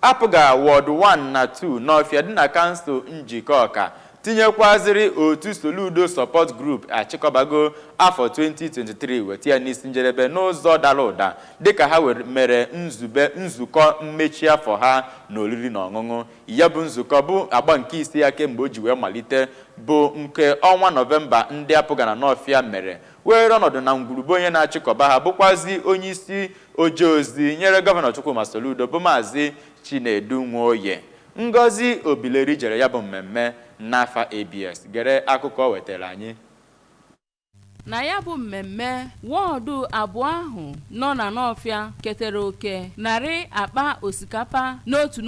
APGA Ward 1 na 2 n'Ọfịa dị na kansụl Njikọ Ọka tinyekwaziri otu Soludo Support Group achịkọbago afọ 2023 weta ya n'isi njedebe n'ụzọ dara ụda dịka ha mere nzukọ mmechi afọ ha na oriri na ọṅụṅụ. Ya bụ nzukọ bụ agba nke isi ya kemgbe o ji wee malite bụ nke ọnwa Nọvemba ndị APGA na n'Ọfịa mere were ọnọdụ na ngwurube onye na-achịkọba ha bụkwazi onye isi oje ozi nyere gọvanọ Chukwuma Soludo bụ Maazị Chinedu Nwoye. Ngozi Obileri jere ya bụ mmemme n'afa ABS. Gere akụkọ wetara anyị. Na ya bụ mmemme wọọdụ abụọ ahụ nọ na n'Ọfịa ketere oke narị akpa osikapa n'otu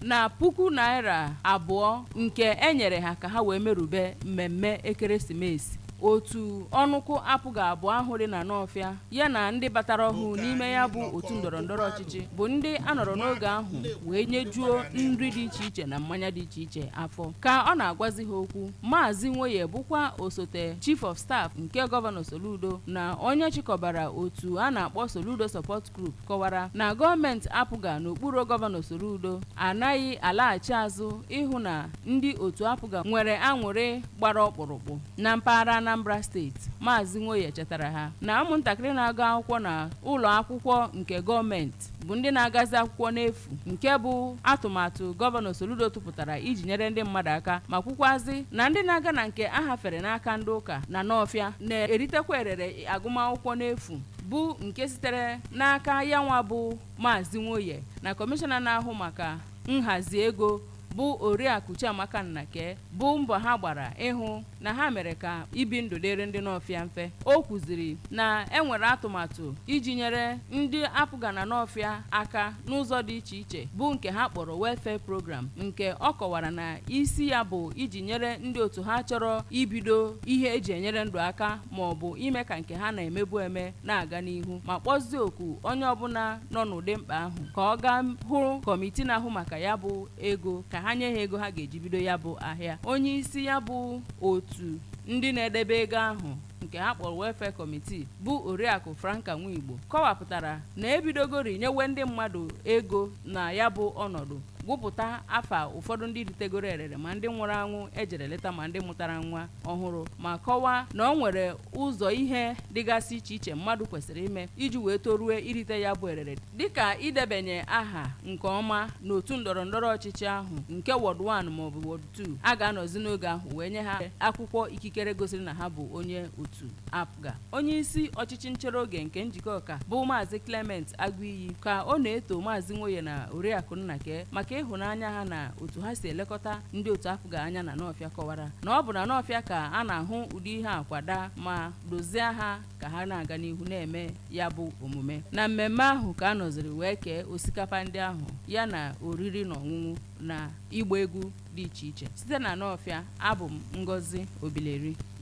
na ₦2,000 nke enyere ha ka ha wee merube mmemme ekeresimesi. Otu ọnụkụ APGA abụọ ahụ dị na n'Ọfịa ya na ndị batara ọhụụ n'ime ya bụ otu ndọrọndọrọ ọchịchị bụ ndị anọrọ n'oge ahụ wee nyejuo nri dị iche iche na mmanya dị iche iche afọ. Ka ọ na-agwazi ha okwu, Maazị Nwoye bụkwa osote Chief of Staff nke gọvanọ Soludo na onye chịkọbara otu a na-akpọ Soludo Support Group kọwara na gọọmenti APGA n'okpuru gọvanọ Soludo anaghị alaghachi azụ ịhụ na ndị otu APGA nwere aṅụrị gbara ọkpụrụkpụ na mpaghara Anambra steeti. Maazị Nwoye chetara ha na ụmụntakịrị na-agụ akwụkwọ na ụlọ akwụkwọ nke gọọmenti bụ ndị na-agazi akwụkwọ n'efu, nke bụ atụmatụ gọvanọ Soludo tụpụtara iji nyere ndị mmadụ aka, ma kwukwazi na ndị na-aga na nke ahafere n'aka ndị ụka na n'Ọfịa na-eritekwa erere agụmakwụkwọ n'efu bụ nke sitere n'aka ya nwa bụ Maazị Nwoye na kọmishọna na-ahụ maka nhazi ego bụ Oriakụ Chiamaka Nnake bụ mbọ ha gbara ịhụ na ha mere ka ibi ndụ dịrị ndị n'Ọfịa mfe. O kwuziri na enwere atụmatụ iji nyere ndị APGA na n'Ọfịa aka n'ụzọ dị iche iche bụ nke ha kpọrọ welfare program, nke ọ kọwara na isi ya bụ iji nyere ndị otu ha chọrọ ibido ihe eji enyere ndụ aka ma ọ bụ ime ka nke ha na-emebu eme na-aga n'ihu, ma kpọzie oku onye ọbụla nọ n'ụdị mkpa ahụ ka ọ gaa hụ kọmiti na-ahụ maka ya bụ ego ka ha nye ha ego ha ga-eji bido ya bụ ahịa. Onye isi ya bụ otu ndị na-edebe ego ahụ nke ha kpọrọ welfare committee bụ Oriakụ Franka Nwigbo kọwapụtara na ebidogori nyewe ndị mmadụ ego na ya bụ ọnọdụ, gụpụta afa ụfọdụ ndị ritegoro erere ma ndị nwụrụ anwụ ejere leta ma ndị mụtara nwa ọhụrụ, ma kọwaa na ọ nwere ụzọ ihe dịgasị iche iche mmadụ kwesịrị ime iji wee torue irite ya bụ erere, dịka idebanye aha nke ọma n'otu ndọrọndọrọ ọchịchị ahụ nke Ward 1 maọbụ Ward 2. A ga-anọzi n'oge ahụ wee nye ha akwụkwọ ikikere gosiri na ha bụ onye otu APGA. Onye isi ọchịchị nchere oge nke Njikọ Ọka bụ Maazị Clement Agụiyi ka ọ na-eto Maazị Nwoye na Oriakụ Nnake maka ịhụnanya ha na otu ha si elekọta ndị otu APGA anya na n'Ọfịa, kọwara na ọ bụ na n'Ọfịa ka a na-ahụ ụdị ihe akwada ma dozie ha ka ha na-aga n'ihu na-eme ya bụ omume. Na mmemme ahụ ka a nọziri wee kee osikapa ndị ahụ ya na oriri na ọṅụṅụ na ịgba egwu dị iche iche. Site na n'Ọfịa, abụ m Ngozi Obileri.